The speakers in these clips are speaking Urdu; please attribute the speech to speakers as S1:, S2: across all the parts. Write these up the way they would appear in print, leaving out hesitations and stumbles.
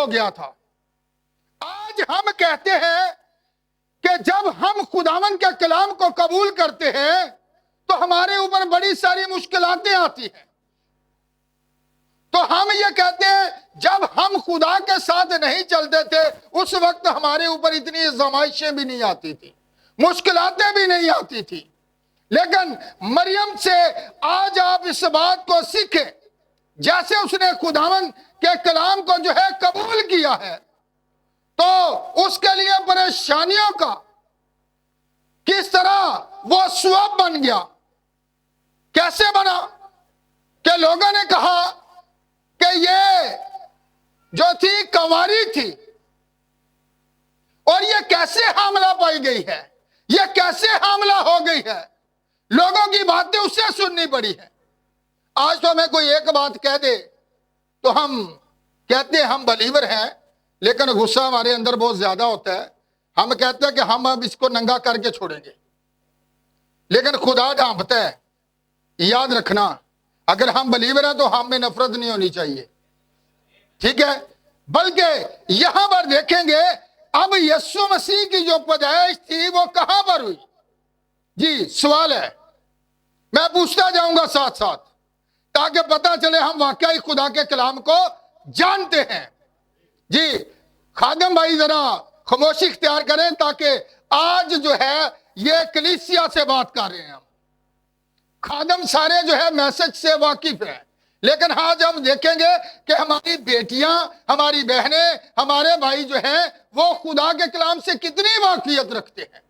S1: ہو گیا تھا۔ آج ہم کہتے ہیں کہ جب ہم خداوند کے کلام کو قبول کرتے ہیں تو ہمارے اوپر بڑی ساری مشکلاتیں آتی ہیں، تو ہم یہ کہتے ہیں جب ہم خدا کے ساتھ نہیں چلتے تھے اس وقت ہمارے اوپر اتنی آزمائشیں بھی نہیں آتی تھی، مشکلاتیں بھی نہیں آتی تھی۔ لیکن مریم سے آج آپ اس بات کو سیکھیں، جیسے اس نے خداوند کے کلام کو جو ہے قبول کیا ہے تو اس کے لیے پریشانیوں کا کس طرح وہ سبب بن گیا۔ کیسے بنا کہ لوگوں نے کہا کہ یہ جو تھی کنواری تھی اور یہ کیسے حاملہ پائی گئی ہے، یہ کیسے حاملہ ہو گئی ہے، لوگوں کی باتیں اس سے سننی پڑی ہے۔ آج تو ہمیں کوئی ایک بات کہہ دے تو ہم کہتے ہیں ہم بلیور ہیں، لیکن غصہ ہمارے اندر بہت زیادہ ہوتا ہے، ہم کہتے ہیں کہ ہم اب اس کو ننگا کر کے چھوڑیں گے، لیکن خدا ڈھانپتا ہے۔ یاد رکھنا اگر ہم بلیور ہیں تو ہم میں نفرت نہیں ہونی چاہیے، ٹھیک ہے؟ بلکہ یہاں پر دیکھیں گے اب یسوع مسیح کی جو پیدائش تھی وہ کہاں پر ہوئی؟ جی سوال ہے، میں پوچھتا جاؤں گا ساتھ ساتھ تاکہ پتہ چلے ہم واقعی خدا کے کلام کو جانتے ہیں۔ جی خادم بھائی ذرا خاموشی اختیار کریں تاکہ آج جو ہے یہ کلیسیا سے بات کر رہے ہیں، ہم خادم سارے جو ہے میسج سے واقف ہیں، لیکن آج ہم دیکھیں گے کہ ہماری بیٹیاں، ہماری بہنیں، ہمارے بھائی جو ہیں وہ خدا کے کلام سے کتنی واقفیت رکھتے ہیں۔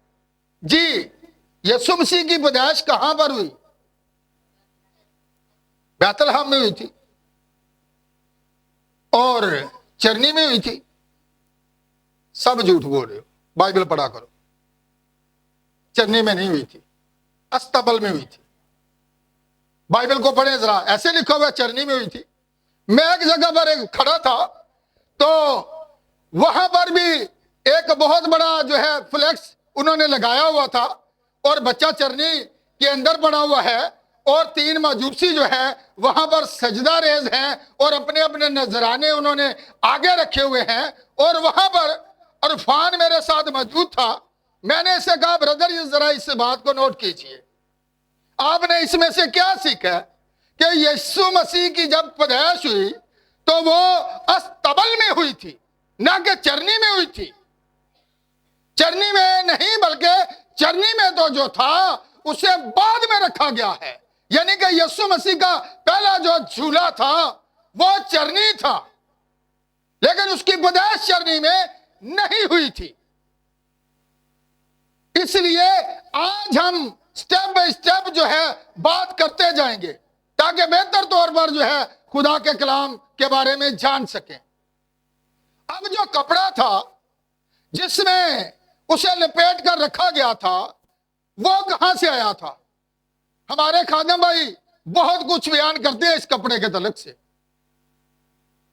S1: جی یسوع مسیح کی پیدائش کہاں پر ہوئی؟ بیت لحم میں ہوئی تھی اور چرنی میں ہوئی تھی؟ سب جھوٹ بول رہے ہو، بائبل پڑھا کرو۔ چرنی میں نہیں ہوئی تھی، استبل میں ہوئی تھی۔ بائبل کو پڑھیں ذرا، ایسے لکھا ہوا چرنی میں ہوئی تھی۔ میں ایک جگہ پر کھڑا تھا تو وہاں پر بھی ایک بہت بڑا جو ہے فلیکس انہوں نے لگایا ہوا تھا اور بچہ چرنی کے اندر پڑا ہوا ہے اور 3 مجوسی جو ہے وہاں پر سجدہ ریز ہیں اور اپنے اپنے نذرانے انہوں نے آگے رکھے ہوئے ہیں، اور وہاں پر عرفان میرے ساتھ موجود تھا۔ میں نے اسے کہا برادر یہ ذرا اس بات کو نوٹ کیجئے، آپ نے اس میں سے کیا سیکھا کہ یسوع مسیح کی جب پیدائش ہوئی تو وہ استبل میں ہوئی تھی نہ کہ چرنی میں ہوئی تھی۔ چرنی میں نہیں بلکہ چرنی میں تو جو تھا اسے بعد میں رکھا گیا ہے، یعنی کہ یسوع مسیح کا پہلا جو جھولا تھا وہ چرنی تھا، لیکن اس کی پیدائش چرنی میں نہیں ہوئی تھی۔ اس لیے آج ہم سٹیپ بائی سٹیپ جو ہے بات کرتے جائیں گے تاکہ بہتر طور پر جو ہے خدا کے کلام کے بارے میں جان سکیں۔ اب جو کپڑا تھا جس میں اسے لپیٹ کر رکھا گیا تھا وہ کہاں سے آیا تھا؟ ہمارے خادم بھائی بہت کچھ بیان کرتے ہیں اس کپڑے کے تعلق سے،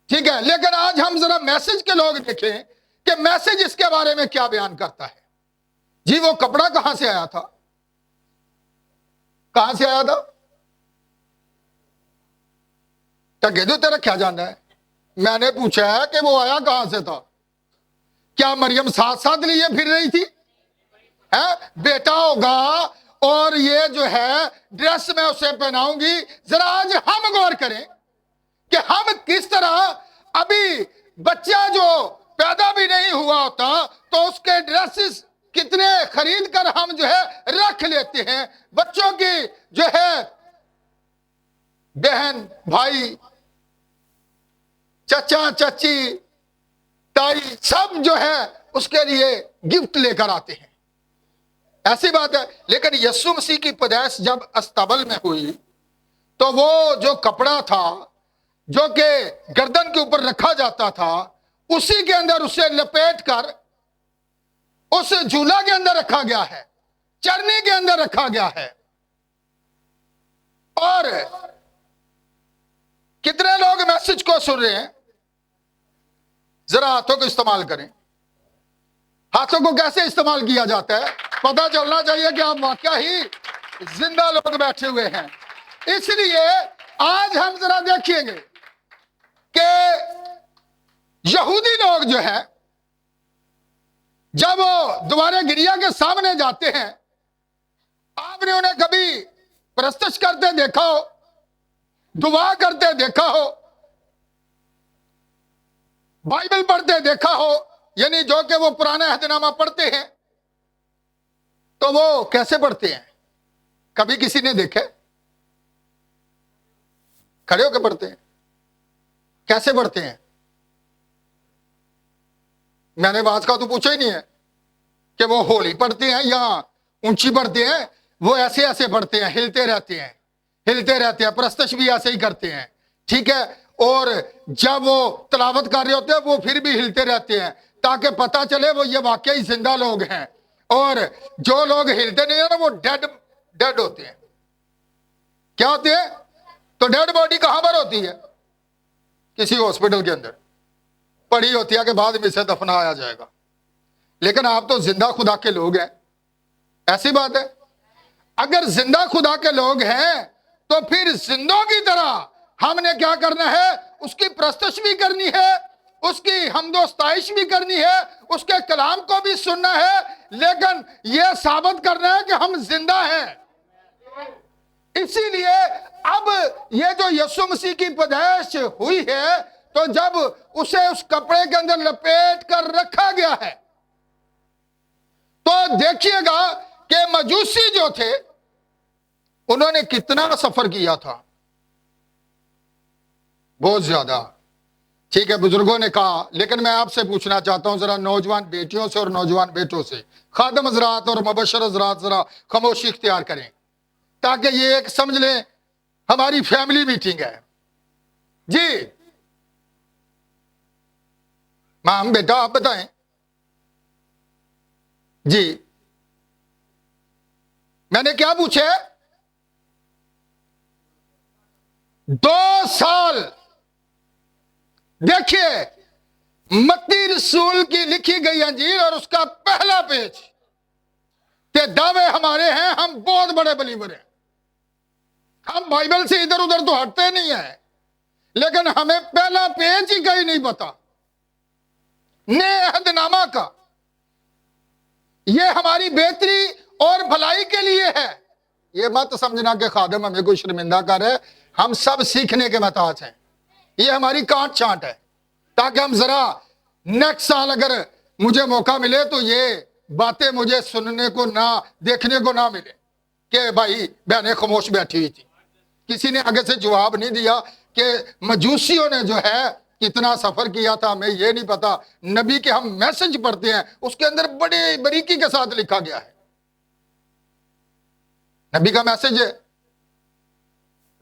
S1: ٹھیک ہے، لیکن آج ہم ذرا میسج کے لوگ دیکھیں کہ میسج اس کے بارے میں کیا بیان کرتا ہے۔ جی وہ کپڑا کہاں سے آیا تھا؟ کہاں سے آیا تھا؟ ٹگے دو تیرا کیا جاننا ہے؟ میں نے پوچھا ہے کہ وہ آیا کہاں سے تھا؟ کیا مریم ساتھ ساتھ لیے پھر رہی تھی؟ بیٹا ہوگا اور یہ جو ہے ڈریس میں اسے پہناؤں گی۔ ذرا آج ہم غور کریں کہ ہم کس طرح ابھی بچہ جو پیدا بھی نہیں ہوا ہوتا تو اس کے ڈریسز کتنے خرید کر ہم جو ہے رکھ لیتے ہیں۔ بچوں کی جو ہے بہن بھائی چچا چچی تائی سب جو ہے اس کے لیے گفٹ لے کر آتے ہیں، ایسی بات ہے۔ لیکن یسوع مسیح کی پیدائش جب استبل میں ہوئی تو وہ جو کپڑا تھا جو کہ گردن کے اوپر رکھا جاتا تھا اسی کے اندر اسے لپیٹ کر اس جھولا کے اندر رکھا گیا ہے، چرنی کے اندر رکھا گیا ہے۔ اور کتنے لوگ میسج کو سن رہے ہیں؟ ذرا ہاتھوں کو استعمال کریں۔ ہاتھوں کو کیسے استعمال کیا جاتا ہے؟ پتہ چلنا چاہیے کہ آپ واقعہ ہی زندہ لوگ بیٹھے ہوئے ہیں۔ اس لیے آج ہم ذرا دیکھیں گے کہ یہودی لوگ جو ہے جب وہ دوبارہ گریا کے سامنے جاتے ہیں، آپ نے انہیں کبھی پرستش کرتے دیکھا ہو، دعا کرتے دیکھا ہو، بائبل پڑھتے دیکھا ہو، یعنی جو کہ وہ پرانا عہد نامہ پڑھتے ہیں، تو وہ کیسے پڑھتے ہیں؟ کبھی کسی نے دیکھے؟ کھڑے ہو کے پڑھتے ہیں؟ کیسے پڑھتے ہیں؟ میں نے بات کا تو پوچھا ہی نہیں ہے کہ وہ ہولی پڑھتے ہیں یا اونچی پڑھتے ہیں، وہ ایسے ایسے پڑھتے ہیں، ہلتے رہتے ہیں، پرستش بھی ایسے ہی کرتے ہیں، ٹھیک ہے؟ اور جب وہ تلاوت کر رہے ہوتے ہیں وہ پھر بھی ہلتے رہتے ہیں تاکہ پتہ چلے وہ یہ واقعی زندہ لوگ ہیں، اور جو لوگ ہلتے نہیں ہیں نا وہ ڈیڈ ہوتے ہیں۔ کیا ہوتے ہیں؟ تو ڈیڈ باڈی کہاں پر ہوتی ہے؟ کسی ہاسپٹل کے اندر پڑی ہوتی ہے کہ بعد میں اسے دفنایا جائے گا، لیکن آپ تو زندہ خدا کے لوگ ہیں۔ ایسی بات ہے، اگر زندہ خدا کے لوگ ہیں تو پھر زندوں کی طرح ہم نے کیا کرنا ہے؟ اس کی پرستش بھی کرنی ہے، اس کی حمد و ستائش بھی کرنی ہے، اس کے کلام کو بھی سننا ہے، لیکن یہ ثابت کرنا ہے کہ ہم زندہ ہیں۔ اسی لیے اب یہ جو یسوع مسیح کی پیدائش ہوئی ہے تو جب اسے اس کپڑے کے اندر لپیٹ کر رکھا گیا ہے تو دیکھیے گا کہ مجوسی جو تھے انہوں نے کتنا سفر کیا تھا، بہت زیادہ، ٹھیک ہے؟ بزرگوں نے کہا، لیکن میں آپ سے پوچھنا چاہتا ہوں ذرا نوجوان بیٹیوں سے اور نوجوان بیٹوں سے، خادم حضرات اور مبشر حضرات ذرا خاموشی اختیار کریں تاکہ یہ ایک سمجھ لیں ہماری فیملی میٹنگ ہے۔ جی مام بیٹا آپ بتائیں۔ جی میں نے کیا پوچھا؟ 2 سال۔ دیکھیے متی رسول کی لکھی گئی انجیل اور اس کا پہلا پیج کہ دعوے ہمارے ہیں، ہم بہت بڑے بلیور ہیں، ہم بائبل سے ادھر ادھر تو ہٹتے نہیں ہیں، لیکن ہمیں پہلا پیج ہی کہیں نہیں پتا نئے عہد نامہ کا۔ یہ ہماری بہتری اور بھلائی کے لیے ہے، یہ مت سمجھنا کہ خادم ہمیں کوئی شرمندہ کر ہے، ہم سب سیکھنے کے محتاج ہیں، یہ ہماری کانٹ چانٹ ہے تاکہ ہم ذرا نیکسٹ سال اگر مجھے موقع ملے تو یہ باتیں مجھے سننے کو نہ دیکھنے کو نہ ملے کہ بھائی بہنیں خاموش بیٹھی ہوئی تھی، کسی نے آگے سے جواب نہیں دیا کہ مجوسیوں نے جو ہے کتنا سفر کیا تھا، ہمیں یہ نہیں پتا۔ نبی کے ہم میسج پڑھتے ہیں اس کے اندر بڑی باریکی کے ساتھ لکھا گیا ہے، نبی کا میسج ہے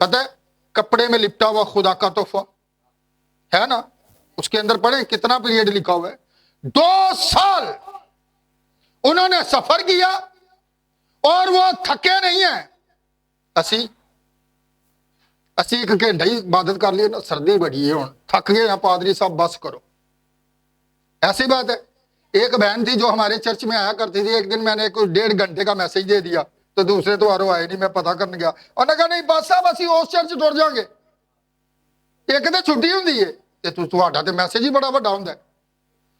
S1: پتہ ہے، کپڑے میں لپٹا ہوا خدا کا تحفہ ہے نا، اس کے اندر پڑھیں کتنا پیریڈ لکھا ہوا ہے۔ 2 سال انہوں نے سفر کیا اور وہ تھکے نہیں ہیں۔ اسی ایک گھنٹہ ہی عبادت کر لیے نا، سردی بڑی ہے ہوں تھک گئے ہیں پادری صاحب بس کرو، ایسی بات ہے۔ ایک بہن تھی جو ہمارے چرچ میں آیا کرتی تھی، ایک دن میں نے کوئی 1.5 گھنٹے کا میسج دے دیا تو دوسرے تو آرو آئے نہیں، میں پتہ کرنے گیا اور نے کہا نہیں بس صاحب اسی اس چرچ ٹر جائیں گے، ایک تو چھٹی ہوندی ہے تے تہاڈا تے میسج ہی بڑا بڑا ہوندا ہے،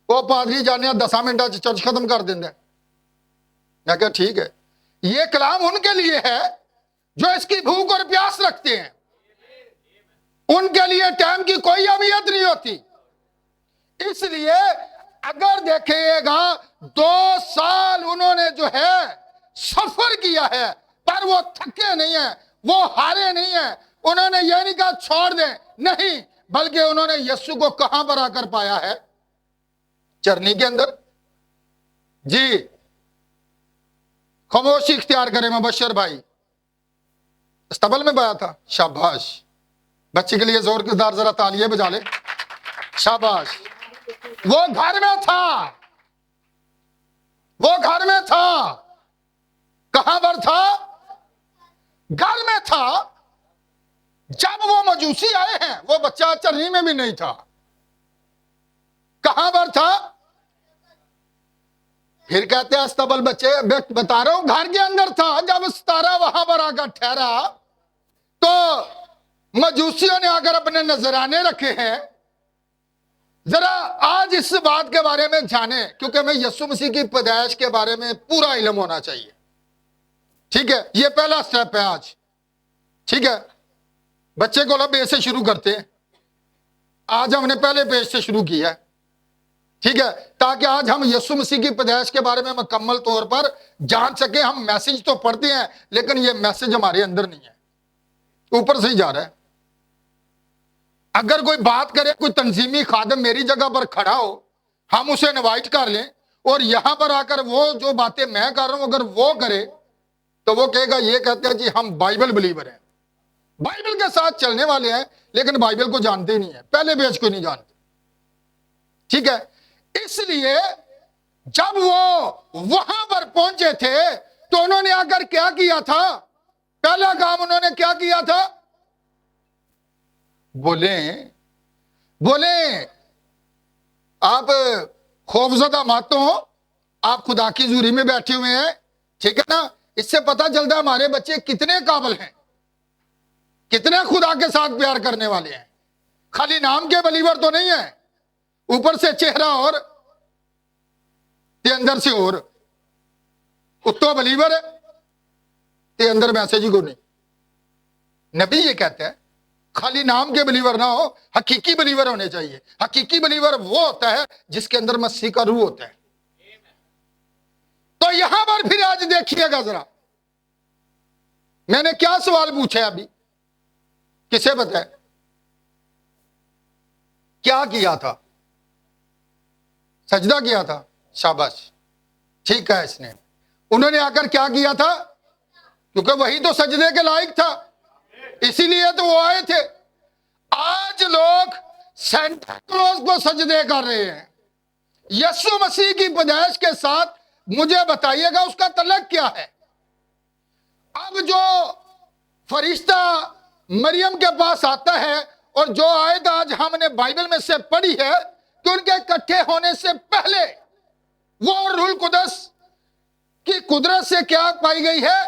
S1: وہ پادری جانے 10 منٹاں چ چرچ ختم کر دیندا ہے۔ میں کہا ٹھیک ہے، یہ کلام ان کے لیے ہے جو اس کی بھوک اور پیاس رکھتے ہیں، ان کے لیے ٹائم کی کوئی اہمیت نہیں ہوتی۔ اس لیے اگر دیکھئے گا 2 سال انہوں نے جو ہے سفر کیا ہے پر وہ تھکے نہیں ہیں، وہ ہارے نہیں ہیں، انہوں نے یہ نہیں کہا چھوڑ دیں، نہیں، بلکہ انہوں نے یسوع کو کہاں پر آ کر پایا ہے؟ چرنی کے اندر۔ جی خاموشی اختیار کریں مبشر بھائی، استبل میں پایا تھا، شاباش، بچے کے لیے زور کے دار ذرا تالیاں بجا لے، شاباش۔ وہ گھر میں تھا، وہ گھر میں تھا، کہاں پر تھا؟ گھر میں تھا۔ جب وہ مجوسی آئے ہیں وہ بچہ چرنی میں بھی نہیں تھا، کہاں پر تھا؟ پھر کہتے ہیں استبل بچے، بتا رہا ہوں گھر کے اندر تھا۔ جب ستارہ وہاں پر آ کر ٹھہرا تو مجوسیوں نے آ کر اپنے نذرانے رکھے ہیں، ذرا آج اس بات کے بارے میں جانیں، کیونکہ ہمیں یسوع مسیح کی پیدائش کے بارے میں پورا علم ہونا چاہیے. ٹھیک ہے، یہ پہلا سٹیپ ہے آج. ٹھیک ہے، بچے کو لب اے سے شروع کرتے ہیں. آج ہم نے پہلے پیج سے شروع کیا ہے. ٹھیک ہے، تاکہ آج ہم یسوع مسیح کی پیدائش کے بارے میں مکمل طور پر جان سکیں. ہم میسج تو پڑھتے ہیں لیکن یہ میسج ہمارے اندر نہیں ہے، اوپر سے ہی جا رہا ہے. اگر کوئی بات کرے، کوئی تنظیمی خادم میری جگہ پر کھڑا ہو، ہم اسے انوائٹ کر لیں اور یہاں پر آ کر وہ جو باتیں میں کر رہا ہوں اگر وہ کرے تو وہ کہے گا، یہ کہتے ہیں جی ہم بائبل بلیور ہیں، بائبل کے ساتھ چلنے والے ہیں لیکن بائبل کو جانتے ہی نہیں ہیں، پہلے پیج کو نہیں جانتے. ٹھیک ہے، اس لیے جب وہ وہاں پر پہنچے تھے تو انہوں نے آ کر کیا کیا تھا؟ پہلا کام انہوں نے کیا کیا تھا؟ بولیں آپ خوفزدہ مت ہو، آپ خدا کی حضوری میں بیٹھے ہوئے ہیں. ٹھیک ہے نا، اس سے پتہ چلتا ہے ہمارے بچے کتنے قابل ہیں، کتنے خدا کے ساتھ پیار کرنے والے ہیں. خالی نام کے بلیور تو نہیں ہیں، اوپر سے چہرہ اور تے اندر سے اور. اتو بلیور ہے تے اندر میسج ہی کو نہیں. نبی یہ کہتے ہیں خالی نام کے بلیور نہ ہو، حقیقی بلیور ہونے چاہیے. حقیقی بلیور وہ ہوتا ہے جس کے اندر مسیح کا روح ہوتا ہے. تو یہاں پر پھر آج دیکھیے گا ذرا، میں نے کیا سوال پوچھا ہے ابھی، کسے بتائے کیا کیا تھا؟ سجدہ کیا تھا. شاباش، ٹھیک ہے. اس نے انہوں نے آ کر کیا کیا تھا؟ کیونکہ وہی تو سجدے کے لائق تھا، اسی لیے تو وہ آئے تھے. آج لوگ سینٹا کلوز کو سجدے کر رہے ہیں. یسوع مسیح کی پیدائش کے ساتھ مجھے بتائیے گا اس کا تعلق کیا ہے؟ اب جو فرشتہ مریم کے پاس آتا ہے اور جو آیت آج ہم نے بائبل میں سے پڑھی ہے کہ ان کے اکٹھے ہونے سے پہلے وہ روح القدس کی قدرت سے کیا پائی گئی ہے؟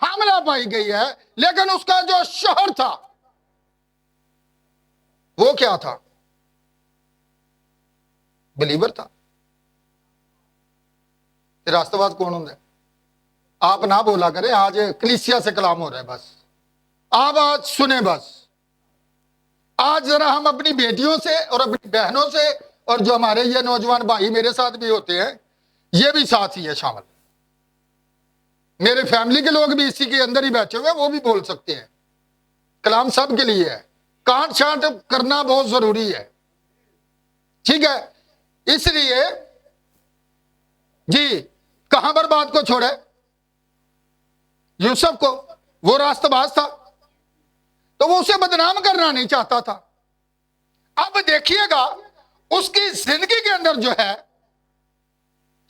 S1: حاملہ پائی گئی ہے. لیکن اس کا جو شوہر تھا وہ کیا تھا؟ بلیور تھا. راست باز کون ہوں گے؟ آپ نہ بولا کریں، آج کلیسیا سے کلام ہو رہا ہے. بس آپ آج سنیں. بس آج ذرا ہم اپنی بیٹیوں سے اور اپنی بہنوں سے اور جو ہمارے یہ نوجوان بھائی میرے ساتھ بھی ہوتے ہیں یہ بھی ساتھ ہی ہے شامل. میرے فیملی کے لوگ بھی اسی کے اندر ہی بیٹھے ہوئے ہیں، وہ بھی بول سکتے ہیں. کلام سب کے لیے ہے، کانٹ شانٹ کرنا بہت ضروری ہے. ٹھیک ہے، اس لیے جی کہاں پر بات کو چھوڑے؟ یوسف کو. وہ راست باز تھا تو وہ اسے بدنام کرنا نہیں چاہتا تھا. اب دیکھیے گا اس کی زندگی کے اندر جو ہے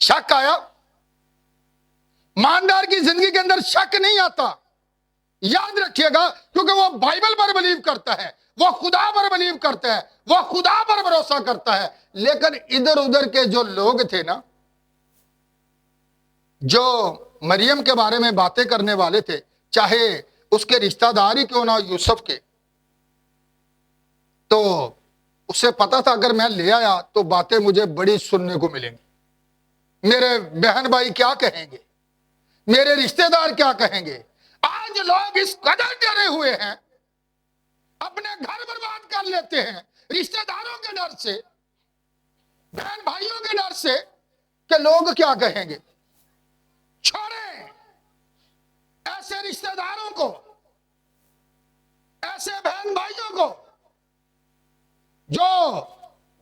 S1: شک آیا. ماندار کی زندگی کے اندر شک نہیں آتا، یاد رکھیے گا، کیونکہ وہ بائبل پر بلیو کرتا ہے، وہ خدا پر بلیو کرتا ہے، وہ خدا پر بھروسہ کرتا ہے. لیکن ادھر ادھر کے جو لوگ تھے نا، جو مریم کے بارے میں باتیں کرنے والے تھے، چاہے اس کے رشتہ دار ہی کیوں نہ یوسف کے، تو اسے پتا تھا اگر میں لے آیا تو باتیں مجھے بڑی سننے کو ملیں گی. میرے بہن بھائی کیا کہیں گے، میرے رشتہ دار کیا کہیں گے. آج لوگ اس قدر ڈرے ہوئے ہیں، اپنے گھر برباد کر لیتے ہیں رشتہ داروں کے ڈر سے، بہن بھائیوں کے ڈر سے کہ لوگ کیا کہیں گے. چھوڑیں ایسے رشتہ داروں کو، ایسے بہن بھائیوں کو جو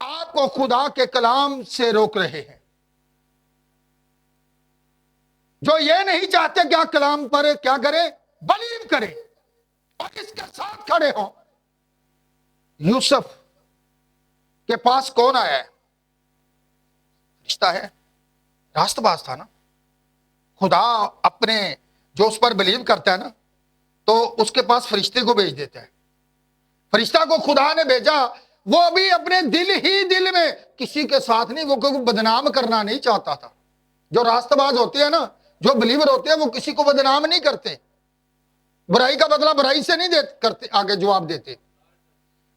S1: آپ کو خدا کے کلام سے روک رہے ہیں، جو یہ نہیں چاہتے کہ آپ کلام پر کیا کریں، بلیو کریں اور اس کے ساتھ کھڑے ہوں. یوسف کے پاس کون آیا ہے؟ رشتہ ہے، راست باز تھا نا. خدا اپنے جو اس پر بلیو کرتا ہے نا تو اس کے پاس فرشتے کو بھیج دیتا ہے. فرشتہ کو خدا نے بھیجا، وہ بھی اپنے دل میں کسی کے ساتھ نہیں، وہ کوئی بدنام کرنا نہیں چاہتا تھا. جو راست باز ہوتے ہیں نا، جو بلیور ہوتے ہیں، وہ کسی کو بدنام نہیں کرتے، برائی کا بدلہ برائی سے نہیں کرتے، آگے جواب دیتے،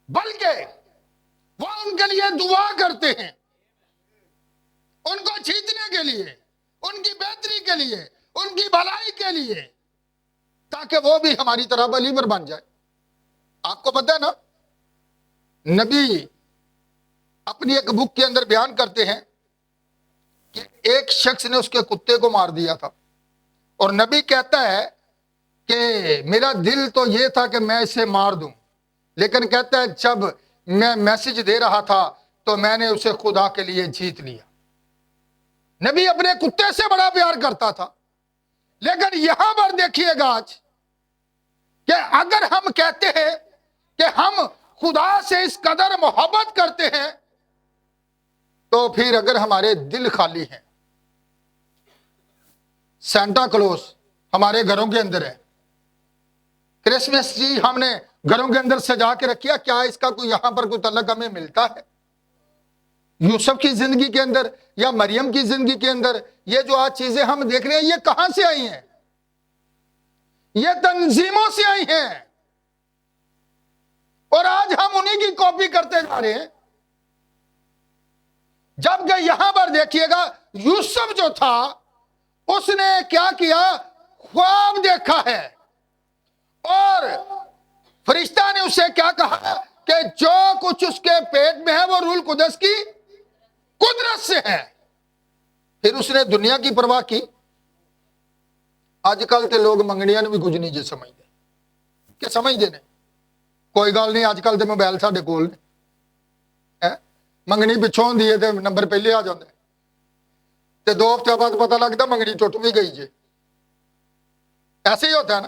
S1: بلکہ وہ ان کے لیے دعا کرتے ہیں، ان کو جیتنے کے لیے، ان کی بہتری کے لیے، ان کی بھلائی کے لیے، تاکہ وہ بھی ہماری طرح بلیور بن جائے۔ آپ کو پتہ ہے نا، نبی اپنی ایک بک کے اندر بیان کرتے ہیں کہ ایک شخص نے اس کے کتے کو مار دیا تھا، اور نبی کہتا ہے کہ میرا دل تو یہ تھا کہ میں اسے مار دوں، لیکن کہتا ہے جب میں میسج دے رہا تھا تو میں نے اسے خدا کے لیے جیت لیا۔ نبی اپنے کتے سے بڑا پیار کرتا تھا، لیکن یہاں پر دیکھیے گا آج کہ اگر ہم کہتے ہیں کہ ہم خدا سے اس قدر محبت کرتے ہیں، تو پھر اگر ہمارے دل خالی ہیں، سینٹا کلوز ہمارے گھروں کے اندر ہے، کرسمس ٹری ہم نے گھروں کے اندر سجا کے رکھیا، کیا اس کا کوئی یہاں پر کوئی تعلق ہمیں ملتا ہے؟ یوسف کی زندگی کے اندر یا مریم کی زندگی کے اندر یہ جو آج چیزیں ہم دیکھ رہے ہیں، یہ کہاں سے آئی ہیں؟ یہ تنظیموں سے آئی ہیں، اور آج ہم انہی کی کاپی کرتے جا رہے ہیں۔ جبکہ یہاں پر دیکھیے گا یوسف جو تھا، اس نے کیا کیا؟ خواب دیکھا ہے، اور فرشتہ نے اسے کیا کہا کہ جو کچھ اس کے پیٹ میں ہے وہ روح القدس کی قدرت سے ہے۔ پھر اس نے دنیا کی پرواہ کی۔ آج کل تے لوگ منگنیاں بھی کچھ نہیں جے سمجھتے کہ سمجھتے نے کوئی گل نہیں، آج کل تے موبائل ساڈے کول نے، منگنی پچھوں دیے تے نمبر پہلے آ جاندے تے 2 ہفتے بعد پتہ لگتا منگنی ٹوٹ بھی گئی جے۔ ایسے ہی ہوتا ہے نا۔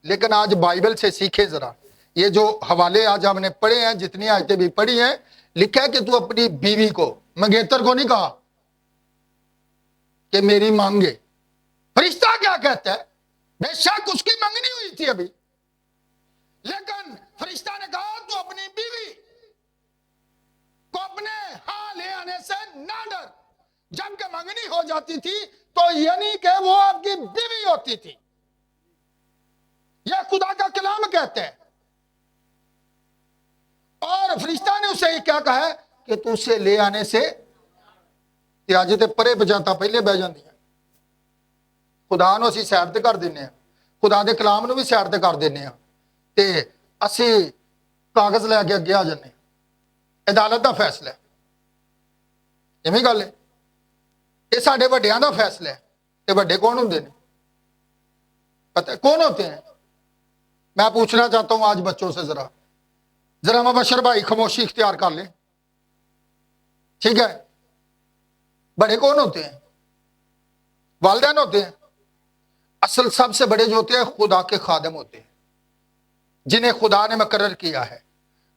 S1: لیکن آج بائبل سے سیکھے ذرا، یہ جو حوالے آج ہم نے پڑھے ہیں، جتنی آیتیں بھی پڑھی ہیں، لکھا ہے کہ تو اپنی بیوی کو، منگیتر کو نہیں کہا کہ میری مانگے۔ فرشتہ کیا کہتا ہے؟ بے شک اس کی منگنی ہوئی تھی ابھی، لیکن فرشتہ نے کہا تو اپنی بیوی کو اپنے ہاں لے آنے سے نہ ڈر۔ جب کہ منگنی ہو جاتی تھی تو یعنی کہ وہ آپ کی بیوی ہوتی تھی۔ یہ خدا کا کلام کہتے ہیں۔ اور فرشتہ نے اسے کیا کہا ہے کہ تو اسے لے آنے سے تیاجے تے پرے بجاتا پہلے بہ جاندی ہیں۔ خدا نو اسی سیر تے کر دینے ہیں، خدا دے کلام نو بھی سیر تے کر دینے ہیں، تے اسی کاغذ لے کے اگے آ جانے ہیں۔ عدالت دا فیصلہ ہے، ایویں گل ہے۔ یہ ساڈے وڈیاں دا فیصلہ ہے۔ تے وڈے کون ہوندے نے؟ پتہ کون ہوتے ہیں؟ میں پوچھنا چاہتا ہوں آج بچوں سے، ذرا مبشر بھائی خاموشی اختیار کر لیں، ٹھیک ہے؟ بڑے کون ہوتے ہیں؟ والدین ہوتے ہیں۔ اصل سب سے بڑے جو ہوتے ہیں خدا کے خادم ہوتے ہیں، جنہیں خدا نے مقرر کیا ہے،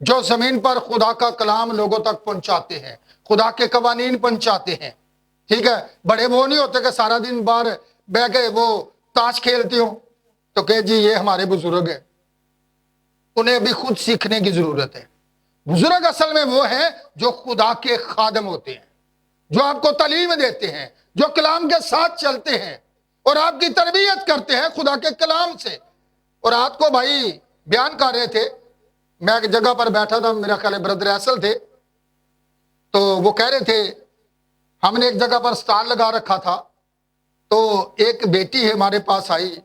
S1: جو زمین پر خدا کا کلام لوگوں تک پہنچاتے ہیں، خدا کے قوانین پہنچاتے ہیں، ٹھیک ہے؟ بڑے وہ نہیں ہوتے کہ سارا دن باہر بہ کے وہ تاش کھیلتے ہوں تو کہ جی یہ ہمارے بزرگ ہیں۔ انہیں بھی خود سیکھنے کی ضرورت ہے۔ بزرگ اصل میں وہ ہیں جو خدا کے خادم ہوتے ہیں، جو آپ کو تعلیم دیتے ہیں، جو کلام کے ساتھ چلتے ہیں اور آپ کی تربیت کرتے ہیں خدا کے کلام سے۔ اور رات کو بھائی بیان کر رہے تھے، میں ایک جگہ پر بیٹھا تھا، میرا خیال ہے برادر ایسل تھے، تو وہ کہہ رہے تھے ہم نے ایک جگہ پر سٹال لگا رکھا تھا، تو ایک بیٹی ہے ہمارے پاس آئی،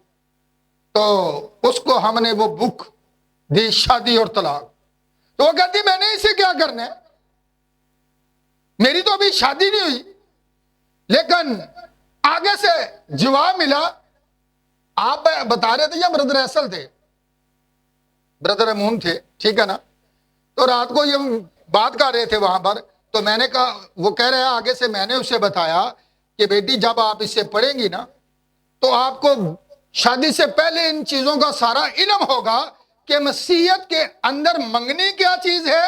S1: تو اس کو ہم نے وہ بک دی، شادی اور طلاق۔ تو وہ کہتی میں نے اسے کیا کرنا ہے، میری تو ابھی شادی نہیں ہوئی۔ لیکن آگے سے جواب ملا، آپ بتا رہے تھے یا برادر ایسل تھے؟ برادر امون تھے، ٹھیک ہے نا؟ تو رات کو یہ بات کر رہے تھے وہاں پر، تو میں نے کہا، وہ کہہ رہے ہیں آگے سے میں نے اسے بتایا کہ بیٹی جب آپ اسے پڑھیں گی نا تو آپ کو شادی سے پہلے ان چیزوں کا سارا علم ہوگا کہ مسیحیت کے اندر منگنی کیا چیز ہے،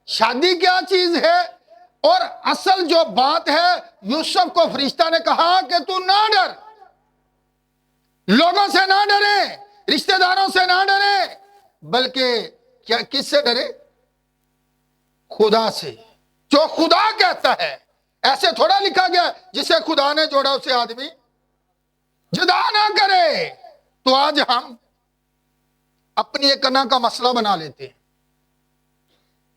S1: شادی کیا چیز ہے، اور اصل جو بات ہے یوسف کو فرشتہ نے کہا کہ تو نہ ڈر، لوگوں سے نہ ڈرے، رشتہ داروں سے نہ ڈرے، بلکہ کیا کس سے ڈرے؟ خدا سے۔ جو خدا کہتا ہے، ایسے تھوڑا لکھا گیا جسے خدا نے جوڑا اسے آدمی جدا نہ کرے۔ تو آج ہم اپنی ایک انا کا مسئلہ بنا لیتے ہیں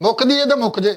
S1: ਮੁੱਕਦੀ ਹੈ ਤੇ ਮੁੱਕ ਜੇ,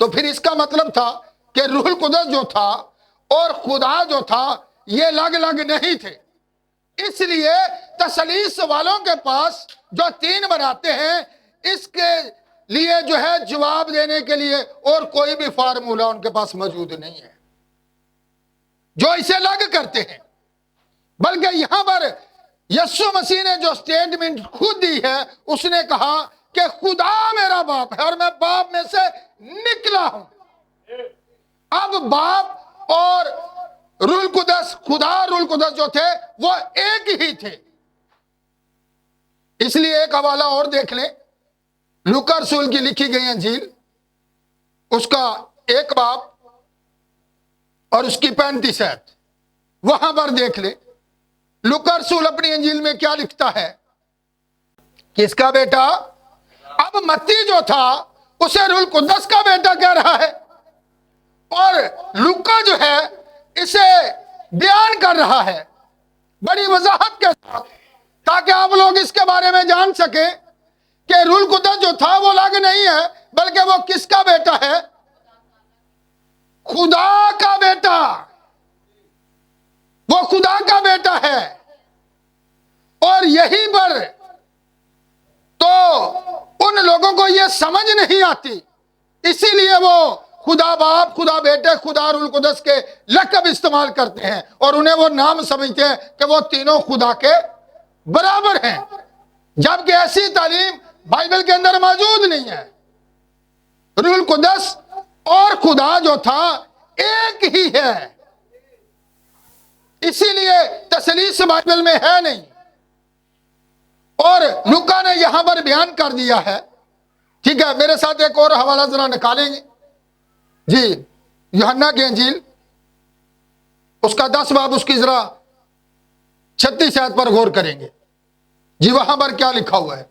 S1: تو پھر اس کا مطلب تھا کہ روح القدس جو تھا اور خدا جو تھا یہ الگ الگ نہیں تھے. اس لیے تثلیث والوں کے پاس جو تین بناتے ہیں اس کے لیے جو ہے جواب دینے کے لیے اور کوئی بھی فارمولہ ان کے پاس موجود نہیں ہے جو اسے الگ کرتے ہیں. بلکہ یہاں پر یسوع مسیح نے جو سٹیٹمنٹ خود دی ہے اس نے کہا کہ خدا میرا باپ ہے اور میں باپ میں سے نکلا ہوں. اب باپ اور روح القدس، خدا اور روح القدس جو تھے وہ ایک ہی تھے. اس لیے ایک حوالہ اور دیکھ لیں، لوکا رسول کی لکھی گئی انجیل اس کا 1 باب اور اس کی 35 آیت، وہاں پر دیکھ لیں لوکا رسول اپنی انجیل میں کیا لکھتا ہے. کس کا بیٹا؟ اب متی جو تھا اسے روح القدس کا بیٹا کہہ رہا ہے اور لوکا جو ہے اسے بیان کر رہا ہے بڑی وضاحت کے ساتھ، تاکہ آپ لوگ اس کے بارے میں جان سکیں کہ روح القدس جو تھا وہ الگ نہیں ہے بلکہ وہ کس کا بیٹا ہے؟ خدا کا بیٹا. وہ خدا کا بیٹا ہے. اور یہیں پر تو ان لوگوں کو یہ سمجھ نہیں آتی، اسی لیے وہ خدا باپ، خدا بیٹے، خدا روح القدس کے لقب استعمال کرتے ہیں اور انہیں وہ نام سمجھتے ہیں کہ وہ تینوں خدا کے برابر ہیں، جبکہ ایسی تعلیم بائبل کے اندر موجود نہیں ہے. روح القدس اور خدا جو تھا ایک ہی ہے، اسی لیے تثلیث بائبل میں ہے نہیں. اور لوکا نے یہاں پر بیان کر دیا ہے. ٹھیک ہے، میرے ساتھ ایک اور حوالہ ذرا نکالیں گے جی. یوحنا کی انجیل اس کا 10 باب اس کی ذرا 36 آیت پر غور کریں گے جی. وہاں پر کیا لکھا ہوا ہے؟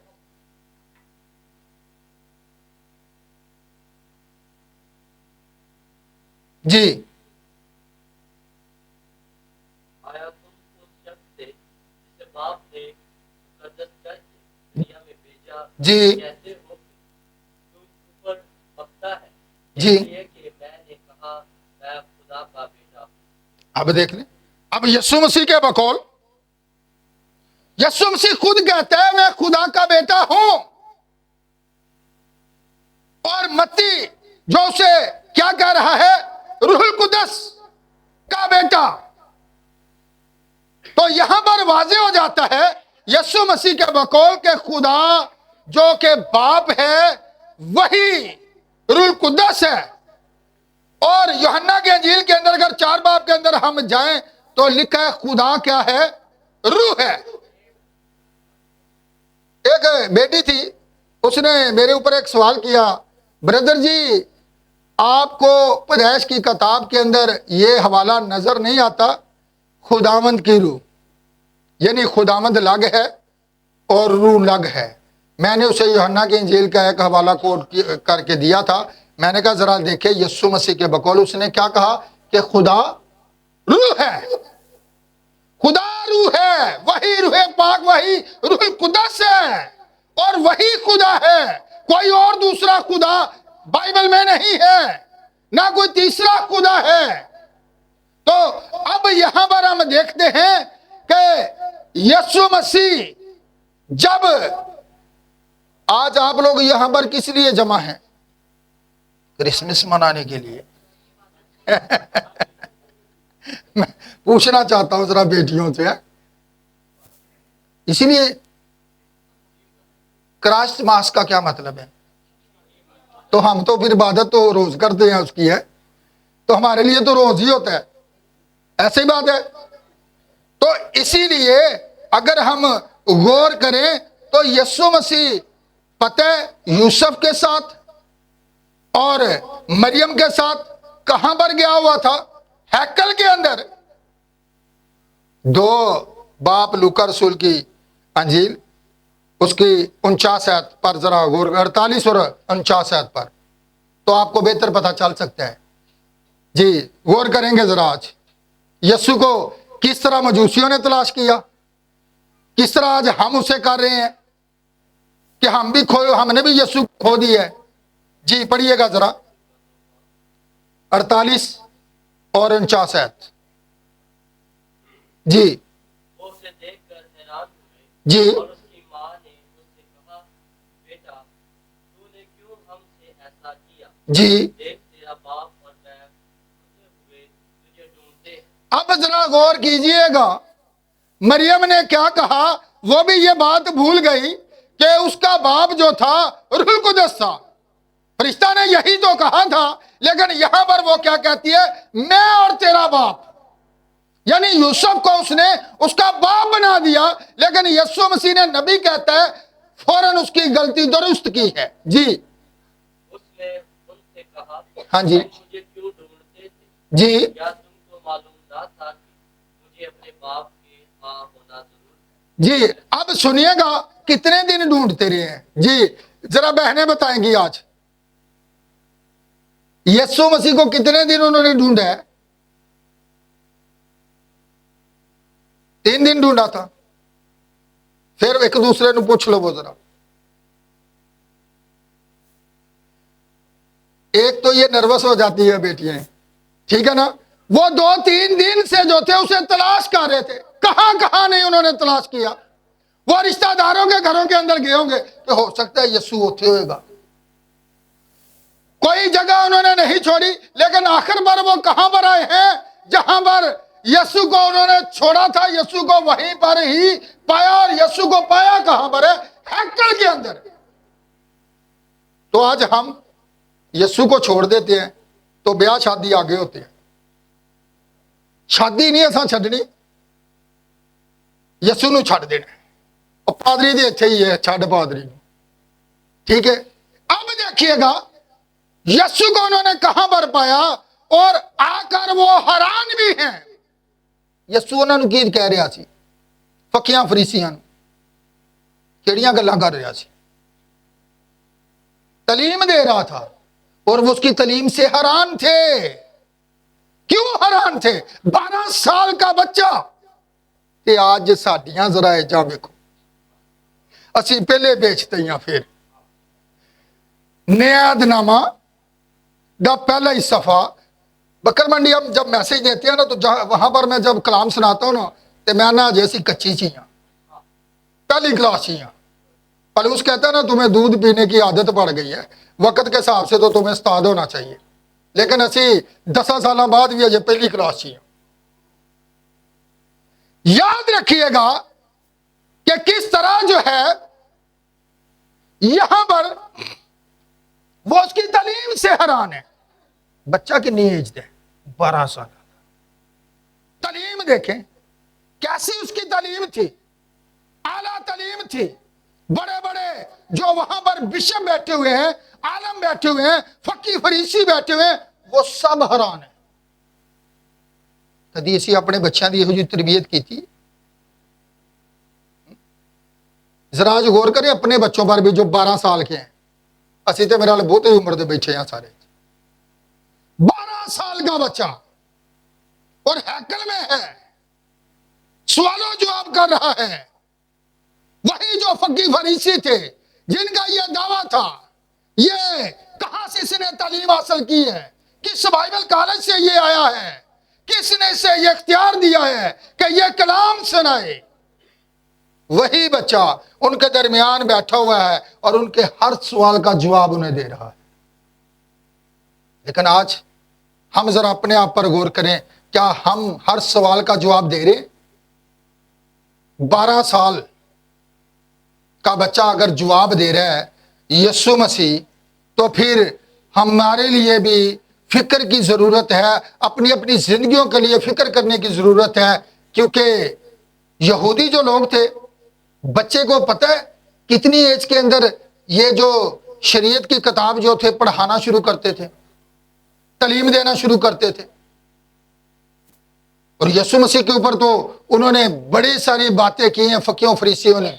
S1: جی
S2: آیا تم اس شخص سے جسے باپ نے مقدس کر کے دنیا میں بھیجا
S1: جی
S2: کہتے ہو کہ تو اوپر پکتا ہے،
S1: جی.
S2: اس لیے کہ میں نے کہا میں خدا کا بیٹا ہوں.
S1: اب دیکھ لیں، اب یسوع مسیح کے بقول یسوع مسیح خود کہتا ہے میں خدا کا بیٹا ہوں، اور متی جو اسے کیا کہہ رہا ہے؟ روح القدس کا بیٹا. تو یہاں پر واضح ہو جاتا ہے یسوع مسیح کے بقول کہ خدا جو کہ باپ ہے وہی روح القدس ہے. اور یوحنا کے انجیل کے اندر اگر 4 باب کے اندر ہم جائیں تو لکھا ہے خدا کیا ہے؟ روح ہے. ایک بیٹی تھی، اس نے میرے اوپر ایک سوال کیا، بردر جی آپ کو پیدائش کی کتاب کے اندر یہ حوالہ نظر نہیں آتا خداوند کی روح، یعنی خداوند الگ ہے اور روح الگ ہے. میں نے اسے یوحنا کی انجیل کا ایک حوالہ کوٹ کر کے دیا تھا. میں نے کہا ذرا دیکھیں یسوع مسیح کے بقول اس نے کیا کہا کہ خدا روح ہے. خدا روح ہے، وہی روح پاک، وہی روح القدس ہے اور وہی خدا ہے. کوئی اور دوسرا خدا بائبل میں نہیں ہے، نہ کوئی تیسرا خدا ہے. تو اب یہاں پر ہم دیکھتے ہیں کہ یسوع مسیح جب آج آپ لوگ یہاں پر کس لیے جمع ہیں؟ کرسمس منانے کے لیے. میں پوچھنا چاہتا ہوں ذرا بیٹیوں سے، اسی لیے کرائسٹ ماس کا کیا مطلب ہے؟ تو ہم تو پھر عبادت تو روز کرتے ہیں اس کی ہے، تو ہمارے لیے تو روز ہی ہوتا ہے، ایسی بات ہے. تو اسی لیے اگر ہم غور کریں تو یسوع مسیح پتہ یوسف کے ساتھ اور مریم کے ساتھ کہاں پر گیا ہوا تھا؟ ہیکل کے اندر. 2 باب لوکا رسول کی انجیل اس کی 49 آیت پر ذرا غور، 48 اور 49 آیت پر، تو آپ کو بہتر پتہ چل سکتا ہے. جی غور کریں گے ذرا. آج یسوع کو کس طرح مجوسیوں نے تلاش کیا، کس طرح آج ہم اسے کر رہے ہیں کہ ہم نے بھی یسوع کھو دی ہے. جی پڑھیے گا ذرا. 48 اور 49 آیت. جی
S2: وہ اسے دیکھ کر حیران ہوئے
S1: جی
S2: اور اس کی ماں نے اس سے کہا بیٹا تو نے کیوں ہم سے ایسا کیا
S1: جی.
S2: دیکھ تیرا باپ اور میں کھدے ہوئے تجھے ڈھونڈتے ہیں.
S1: اب ذرا غور کیجئے گا، مریم نے کیا کہا؟ وہ بھی یہ بات بھول گئی کہ اس کا باپ جو تھا روح القدس تھا، فرشتہ نے یہی تو کہا تھا، لیکن یہاں پر وہ کیا کہتی ہے؟ میں اور تیرا باپ. یعنی یوسف کو اس نے اس کا باپ بنا دیا، لیکن یسوع مسیح نے نبی کہتا ہے فوراً اس کی غلطی درست کی ہے. جی
S2: اس نے ان سے کہا
S1: ہاں جی
S2: تم مجھے کیوں ڈھونڈتے تھے؟
S1: جی
S2: کیا تم کو معلوم نہ تھا کہ مجھے اپنے باپ کے ہاں ہونا ضرور ہے؟
S1: جی. اب سنیے گا کتنے دن ڈھونڈتے رہے ہیں. جی ذرا بہنیں بتائیں گی آج یسوع مسیح کو کتنے دن انہوں نے ڈھونڈا ہے؟ 3 دن ڈھونڈا تھا. پھر ایک دوسرے نے پوچھ لو وہ ذرا. ایک تو یہ نروس ہو جاتی ہے بیٹیاں، ٹھیک ہے نا. وہ 2-3 دن سے جو تھے اسے تلاش کر رہے تھے، کہاں کہاں نہیں انہوں نے تلاش کیا. وہ رشتہ داروں کے گھروں کے اندر گئے ہوں گے کہ ہو سکتا ہے یسوع ہوتے ہوئے گا. کوئی جگہ انہوں نے نہیں چھوڑی، لیکن آخر پر وہ کہاں پر آئے ہیں؟ جہاں پر یسوع کو انہوں نے چھوڑا تھا، یسوع کو وہیں پر ہی پایا. اور یسوع کو پایا کہاں پر ہے؟ ہیکل کے اندر. تو آج ہم یسوع کو چھوڑ دیتے ہیں تو بیاہ شادی آگے ہوتے ہیں. شادی نہیں ایسا چھڈنی، یسوع نو چھڈ دینا. اور پادری دے اچھے ہی ہے، چھڈ پادری نو. ٹھیک ہے. اب دیکھیے گا یسوع کو انہوں نے کہاں پر پایا، اور آ کر وہ حیران بھی ہیں. یسوع انہوں نے کی کہہ رہا سی؟ فقیاں فریسیاں نو کیڑیاں گلاں کر رہا سی؟ تعلیم دے رہا تھا، اور وہ اس کی تعلیم سے حیران تھے. کیوں حیران تھے؟ 12 سال کا بچہ. تے آج ساڈیاں ذرا جا ویکھو، اسی پہلے بیچتے ہیں. پھر نیاد نامہ دا پہلا ہی صفحہ، بکر منڈی ہم جب میسج دیتے ہیں نا تو وہاں پر میں جب کلام سناتا ہوں نا تو میں نا جیسی کچی چیاں پہلی کلاس چیاں. پلوس کہتا ہے نا تمہیں دودھ پینے کی عادت پڑ گئی ہے، وقت کے حساب سے تو تمہیں استاد ہونا چاہیے، لیکن اسی 10 سالوں بعد بھی اجے پہلی کلاس چیاں. یاد رکھیے گا کہ کس طرح جو ہے یہاں پر وہ اس کی تعلیم سے حیران ہے. بچہ کتنی ایج ہے؟ 12 سال. تعلیم دیکھیں کیسی اس کی تعلیم تھی، اعلیٰ تعلیم تھی. بڑے بڑے جو وہاں پر بشپ بیٹھے ہوئے ہیں، عالم بیٹھے ہوئے ہیں، فقی فریسی بیٹھے ہوئے ہیں، وہ سب حیران ہیں. کدی اسی اپنے بچوں کی یہ تربیت کی تھی؟ ذرا آج غور کریں اپنے بچوں پر بھی جو 12 سال کے ہیں. اسی تو میرا بہت ہی عمر دے بیٹھے ہیں سارے. 12 سال کا بچہ اور ہیکل میں ہے، سوال و جواب کر رہا ہے. وہی جو فقی فریسی تھے جن کا یہ دعویٰ تھا، یہ کہاں سے اس نے تعلیم حاصل کی ہے، کس بائبل کالج سے یہ آیا ہے، کس نے اسے یہ اختیار دیا ہے کہ یہ کلام سنائے. وہی بچہ ان کے درمیان بیٹھا ہوا ہے اور ان کے ہر سوال کا جواب انہیں دے رہا ہے. لیکن آج ہم ذرا اپنے آپ پر غور کریں، کیا ہم ہر سوال کا جواب دے رہے؟ 12 سال کا بچہ اگر جواب دے رہا ہے یسوع مسیح، تو پھر ہمارے لیے بھی فکر کی ضرورت ہے، اپنی اپنی زندگیوں کے لیے فکر کرنے کی ضرورت ہے. کیونکہ یہودی جو لوگ تھے، بچے کو پتہ ہے کتنی ایج کے اندر یہ جو شریعت کی کتاب جو تھے پڑھانا شروع کرتے تھے، تعلیم دینا شروع کرتے تھے. اور یسوع مسیح کے اوپر تو انہوں نے بڑی ساری باتیں کی ہیں فقیوں فریسیوں نے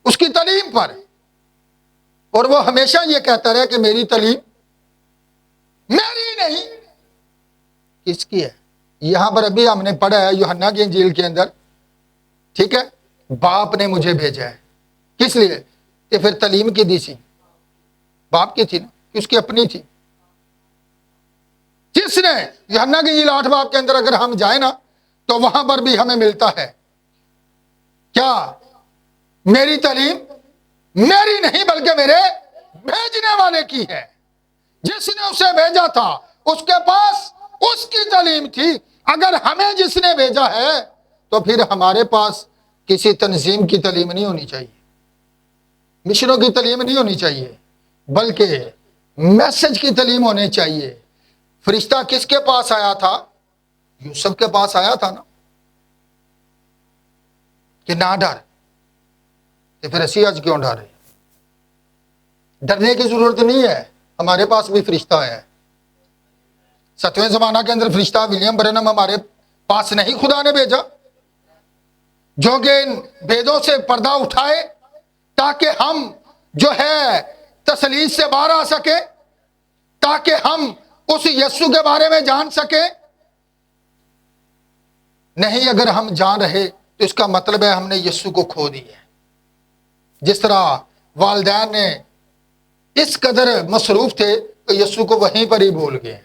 S1: اس کی تعلیم پر. اور وہ ہمیشہ یہ کہتا رہا کہ میری تعلیم میری نہیں، کس کی ہے؟ یہاں پر ابھی ہم نے پڑھا ہے یوحنا کی انجیل کے اندر، ٹھیک ہے، باپ نے مجھے بھیجا ہے. کس لیے؟ کہ پھر تعلیم کی دی سی باپ کی تھی نا، کہ اس کی اپنی تھی. جس نے یوحنا کی انجیل 8 باب کے اندر اگر ہم جائیں نا تو وہاں پر بھی ہمیں ملتا ہے کیا؟ میری تعلیم میری نہیں بلکہ میرے بھیجنے والے کی ہے، جس نے اسے بھیجا تھا اس کے پاس اس کی تعلیم تھی۔ اگر ہمیں جس نے بھیجا ہے تو پھر ہمارے پاس کسی تنظیم کی تعلیم نہیں ہونی چاہیے، مشنوں کی تعلیم نہیں ہونی چاہیے، بلکہ میسج کی تعلیم ہونی چاہیے۔ فرشتہ کس کے پاس آیا تھا؟ یوسف کے پاس آیا تھا نا کہ نہ ڈر، تو پھر اسی آج کیوں ڈر رہے؟ ڈرنے کی ضرورت نہیں ہے، ہمارے پاس بھی فرشتہ ہے۔ 7ویں زمانہ کے اندر فرشتہ ولیم برنم ہمارے پاس نہیں خدا نے بھیجا، جو کہ ان بھیدوں سے پردہ اٹھائے تاکہ ہم جو ہے تسلیث سے باہر آ سکے، تاکہ ہم اس یسوع کے بارے میں جان سکیں۔ نہیں، اگر ہم جان رہے تو اس کا مطلب ہے ہم نے یسوع کو کھو دی ہے۔ جس طرح والدین نے اس قدر مصروف تھے کہ یسوع کو وہیں پر ہی بھول گئے،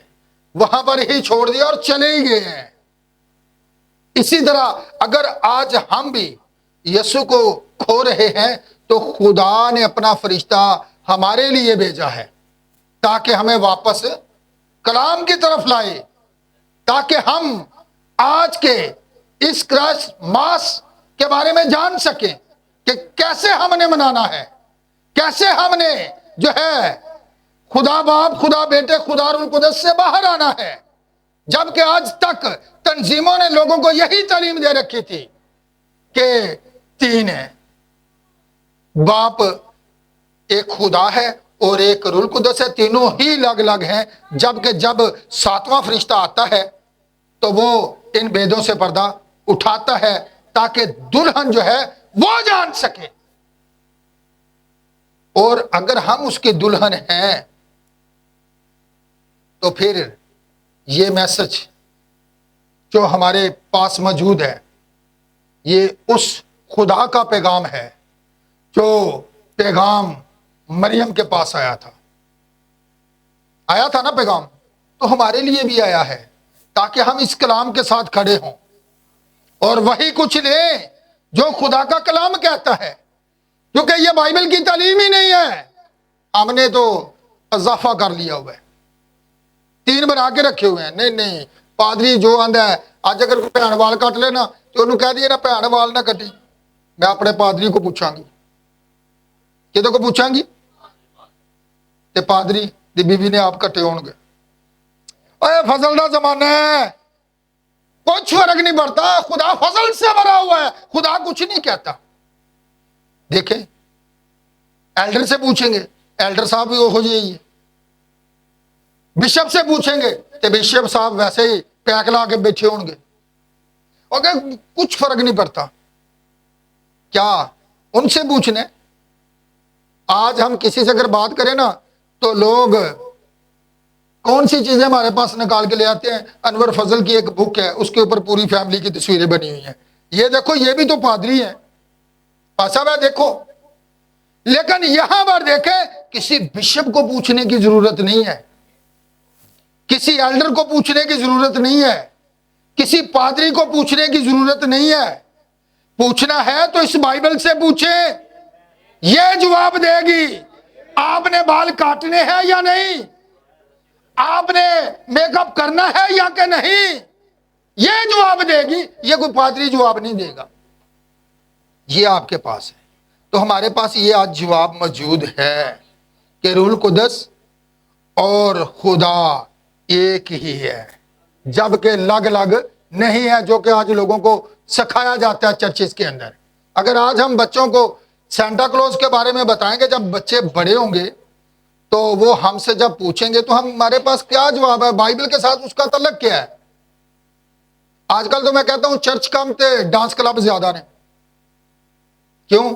S1: وہاں پر ہی چھوڑ دیا اور چلے ہی گئے ہیں۔ اسی طرح اگر آج ہم بھی یسوع کو کھو رہے ہیں تو خدا نے اپنا فرشتہ ہمارے لیے بھیجا ہے تاکہ ہمیں واپس کلام کی طرف لائے، تاکہ ہم آج کے اس کرسمس کے بارے میں جان سکیں کہ کیسے ہم نے منانا ہے، کیسے ہم نے جو ہے خدا باپ، خدا بیٹے، خدا روح القدس سے باہر آنا ہے، جبکہ آج تک تنظیموں نے لوگوں کو یہی تعلیم دے رکھی تھی کہ 3 ہے، باپ ایک خدا ہے اور ایک روح القدس ہے، تینوں ہی الگ الگ ہیں۔ جبکہ جب 7واں فرشتہ آتا ہے تو وہ ان بھیدوں سے پردہ اٹھاتا ہے تاکہ دلہن جو ہے وہ جان سکے، اور اگر ہم اس کی دلہن ہیں تو پھر یہ میسج جو ہمارے پاس موجود ہے یہ اس خدا کا پیغام ہے جو پیغام مریم کے پاس آیا تھا نا پیغام، تو ہمارے لیے بھی آیا ہے تاکہ ہم اس کلام کے ساتھ کھڑے ہوں اور وہی کچھ لیں جو خدا کا کلام کہتا ہے، کیونکہ یہ بائبل کی تعلیم ہی نہیں ہے، ہم نے تو اضافہ کر لیا ہوا ہے، 3 بنا کے رکھے ہوئے ہیں۔ نہیں، پادری جو آندا ہے آج اگر کوئی بھین وال کٹ لے نا تو انہوں کہہ دیے نا بھین وال نہ کٹی، میں اپنے پادری کو پوچھاں گی، کدوں کو پوچھاں گی؟ تے پادری دی بیوی نے آپ کٹے ہون گے۔ اے فضل دا زمانہ ہے، کچھ فرق نہیں پڑتا، خدا فضل سے بھرا ہوا ہے، خدا کچھ نہیں کہتا۔ دیکھیں ایلڈر سے پوچھیں گے، ایلڈر صاحب بھی ہو جائیے، بشپ سے پوچھیں گے تو بشپ صاحب ویسے ہی پیک لا کے بیٹھے ہوں گے، اور کچھ فرق نہیں پڑتا۔ کیا ان سے پوچھنے؟ آج ہم کسی سے اگر بات کریں نا تو لوگ کون سی چیزیں ہمارے پاس نکال کے لے آتے ہیں؟ انور فضل کی ایک بک ہے، اس کے اوپر پوری فیملی کی تصویریں بنی ہوئی ہیں، یہ دیکھو یہ بھی تو پادری ہیں، ایسا ہے دیکھو۔ لیکن یہاں پر دیکھیں کسی بشپ کو پوچھنے کی ضرورت نہیں ہے، کسی ایلڈر کو پوچھنے کی ضرورت نہیں ہے، کسی پادری کو پوچھنے کی ضرورت نہیں ہے۔ پوچھنا ہے تو اس بائبل سے پوچھیں، یہ جواب دے گی۔ آپ نے بال کاٹنے ہیں یا نہیں، آپ نے میک اپ کرنا ہے یا کہ نہیں، یہ جواب دے گی، یہ کوئی پادری جواب نہیں دے گا، یہ آپ کے پاس ہے۔ تو ہمارے پاس یہ آج جواب موجود ہے کہ روح القدس اور خدا ایک ہی ہے، جبکہ الگ الگ نہیں ہے، جو کہ آج لوگوں کو سکھایا جاتا ہے چرچز کے اندر۔ اگر آج ہم بچوں کو سینٹا کلوز کے بارے میں بتائیں گے، جب بچے بڑے ہوں گے تو وہ ہم سے جب پوچھیں گے تو ہمارے پاس کیا جواب ہے؟ بائبل کے ساتھ اس کا تعلق کیا ہے؟ آج کل تو میں کہتا ہوں چرچ کم تے ڈانس کلب زیادہ نے، کیوں؟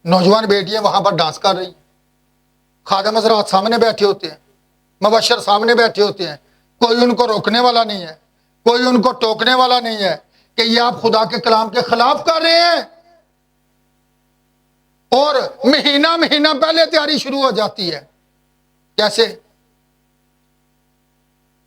S1: نوجوان بیٹیاں وہاں پر ڈانس کر رہی ہیں، خادم حضرات سامنے بیٹھے ہوتے ہیں، مبشر سامنے بیٹھے ہوتے ہیں، کوئی ان کو روکنے والا نہیں ہے، کوئی ان کو ٹوکنے والا نہیں ہے کہ یہ آپ خدا کے کلام کے خلاف کر رہے ہیں، اور مہینہ پہلے تیاری شروع ہو جاتی ہے۔ کیسے؟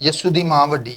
S1: ਯਿਸੂ ਦੀ ਮਾਂ ਵੱਡੀ,